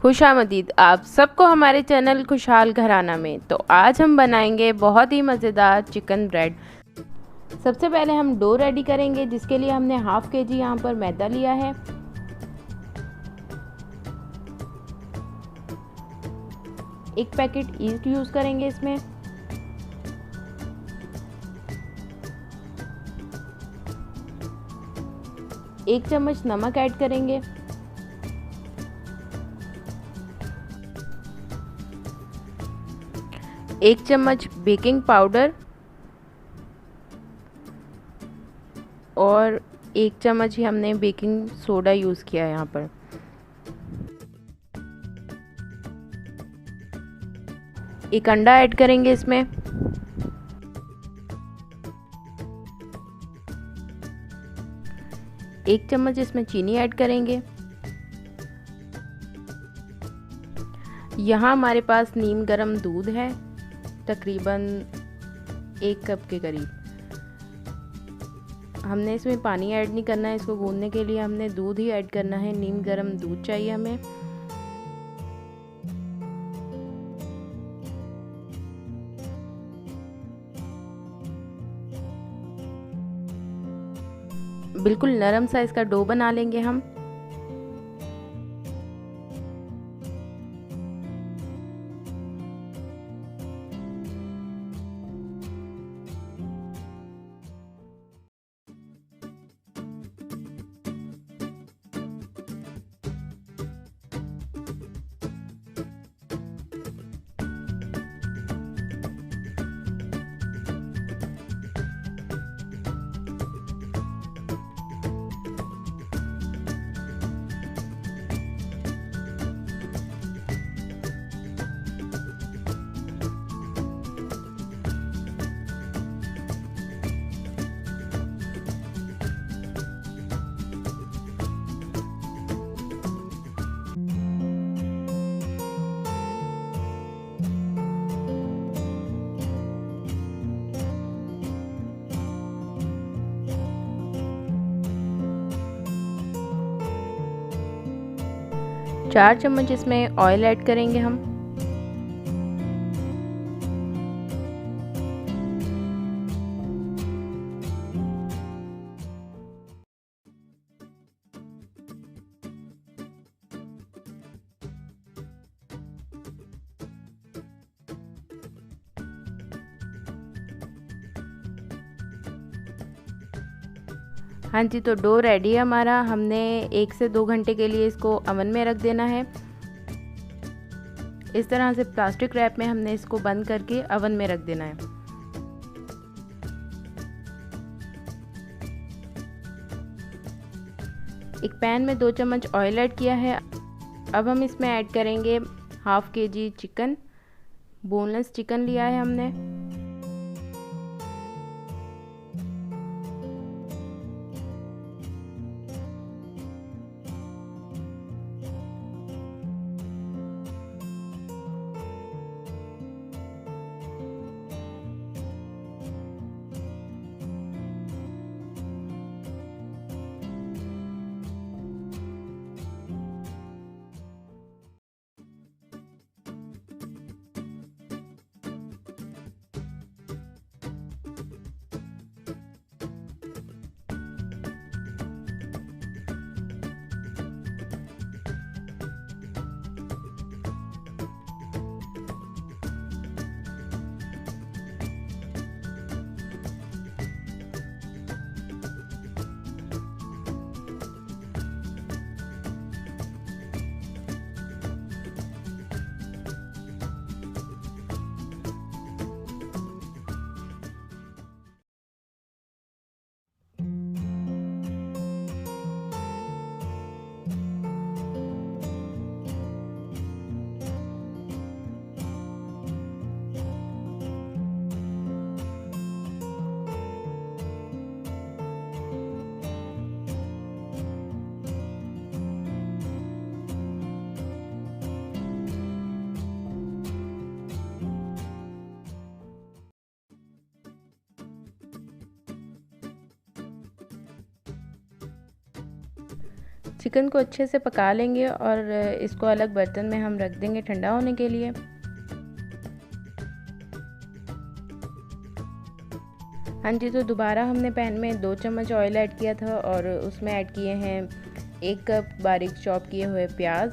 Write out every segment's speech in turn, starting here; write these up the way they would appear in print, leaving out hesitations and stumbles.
खुश आमदीद आप सबको हमारे चैनल खुशहाल घराना में। तो आज हम बनाएंगे बहुत ही मज़ेदार चिकन ब्रेड। सबसे पहले हम डो रेडी करेंगे, जिसके लिए हमने हाफ के जी यहाँ पर मैदा लिया है। एक पैकेट ईस्ट यूज़ करेंगे इसमें। एक चम्मच नमक ऐड करेंगे। एक चम्मच बेकिंग पाउडर और एक चम्मच ही हमने बेकिंग सोडा यूज़ किया है यहाँ पर। एक अंडा ऐड करेंगे इसमें। एक चम्मच इसमें चीनी ऐड करेंगे। यहाँ हमारे पास नीम गरम दूध है, तकरीबन 1 कप के करीब। हमने इसमें पानी ऐड नहीं करना है, इसको गूंदने के लिए हमने दूध ही ऐड करना है। नीम गरम दूध चाहिए हमें। बिल्कुल नरम सा इसका डो बना लेंगे हम। चार चम्मच इसमें ऑयल ऐड करेंगे हम। हाँ जी, तो डो रेडी है हमारा। हमने 1 से 2 घंटे के लिए इसको ओवन में रख देना है। इस तरह से प्लास्टिक रैप में हमने इसको बंद करके ओवन में रख देना है। एक पैन में 2 चम्मच ऑयल ऐड किया है। अब हम इसमें ऐड करेंगे हाफ के जी चिकन। बोनलेस चिकन लिया है हमने। चिकन को अच्छे से पका लेंगे और इसको अलग बर्तन में हम रख देंगे ठंडा होने के लिए। हाँ जी, तो दोबारा हमने पैन में 2 चम्मच ऑयल ऐड किया था और उसमें ऐड किए हैं 1 कप बारीक चॉप किए हुए प्याज,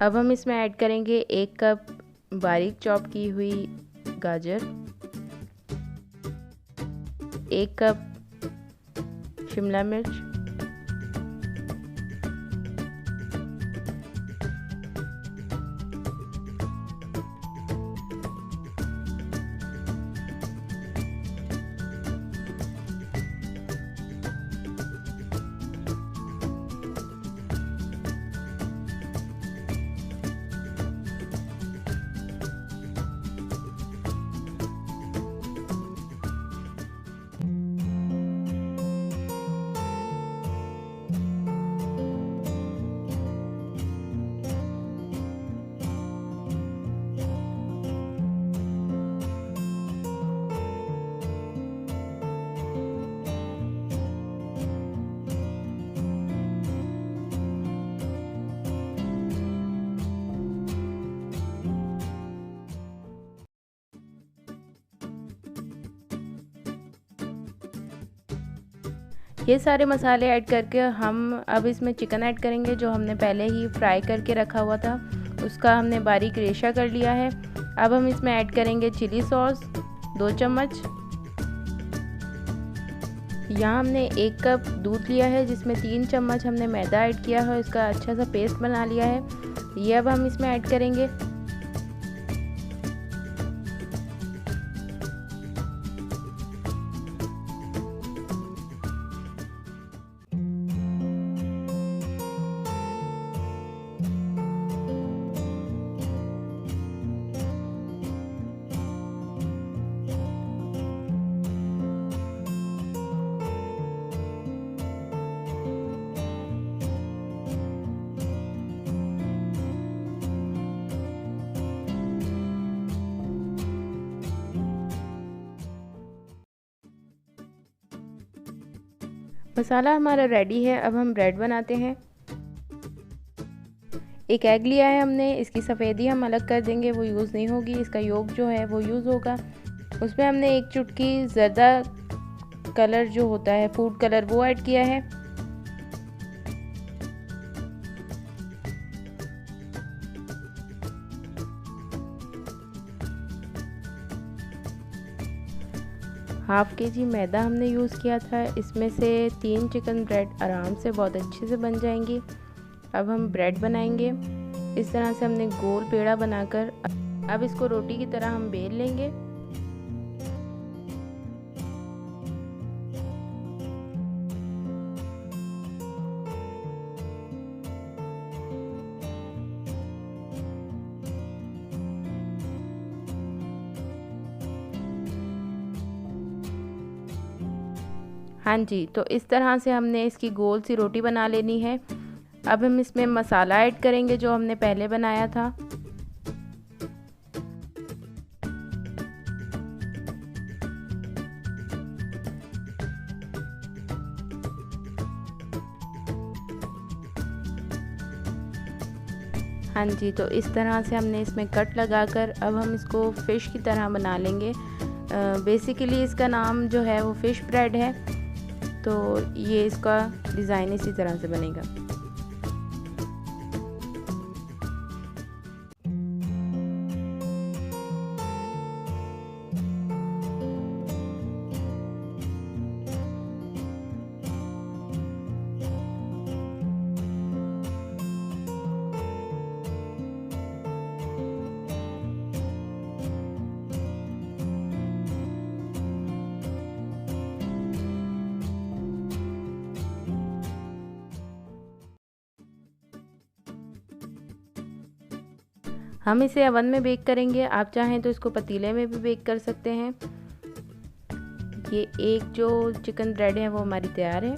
अब हम इसमें ऐड करेंगे 1 कप बारीक चॉप की हुई गाजर, 1 कप शिमला मिर्च, ये सारे मसाले ऐड करके हम अब इसमें चिकन ऐड करेंगे जो हमने पहले ही फ्राई करके रखा हुआ था, उसका हमने बारीक रेशा कर लिया है। अब हम इसमें ऐड करेंगे चिली सॉस 2 चम्मच। यहाँ हमने 1 कप दूध लिया है जिसमें 3 चम्मच हमने मैदा ऐड किया है, इसका अच्छा सा पेस्ट बना लिया है। ये अब हम इसमें ऐड करेंगे। मसाला हमारा रेडी है। अब हम ब्रेड बनाते हैं। एक एग लिया है हमने, इसकी सफ़ेदी हम अलग कर देंगे, वो यूज़ नहीं होगी, इसका योक जो है वो यूज़ होगा। उसमें हमने 1 चुटकी ज़र्दा कलर जो होता है फूड कलर वो ऐड किया है। हाफ़ केजी मैदा हमने यूज़ किया था, इसमें से 3 चिकन ब्रेड आराम से बहुत अच्छे से बन जाएंगी। अब हम ब्रेड बनाएंगे। इस तरह से हमने गोल पेड़ा बनाकर अब इसको रोटी की तरह हम बेल लेंगे। हाँ जी, तो इस तरह से हमने इसकी गोल सी रोटी बना लेनी है। अब हम इसमें मसाला ऐड करेंगे जो हमने पहले बनाया था। हाँ जी, तो इस तरह से हमने इसमें कट लगाकर अब हम इसको फ़िश की तरह बना लेंगे। बेसिकली इसका नाम जो है वो फ़िश ब्रेड है, तो ये इसका डिज़ाइन इसी तरह से बनेगा। हम इसे ओवन में बेक करेंगे, आप चाहें तो इसको पतीले में भी बेक कर सकते हैं। ये एक जो चिकन ब्रेड है वो हमारी तैयार है।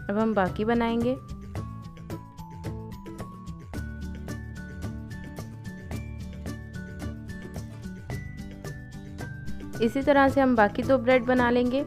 अब हम बाकी बनाएंगे। इसी तरह से हम बाकी 2 ब्रेड बना लेंगे।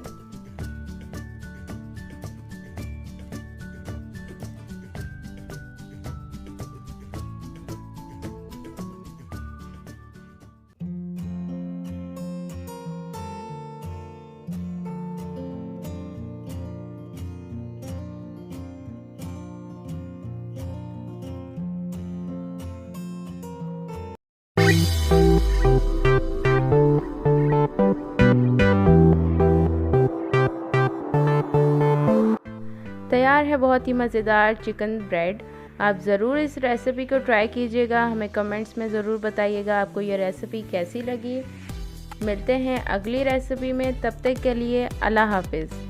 तैयार है बहुत ही मज़ेदार चिकन ब्रेड। आप ज़रूर इस रेसिपी को ट्राई कीजिएगा, हमें कमेंट्स में ज़रूर बताइएगा आपको ये रेसिपी कैसी लगी। मिलते हैं अगली रेसिपी में, तब तक के लिए अल्लाह हाफिज़।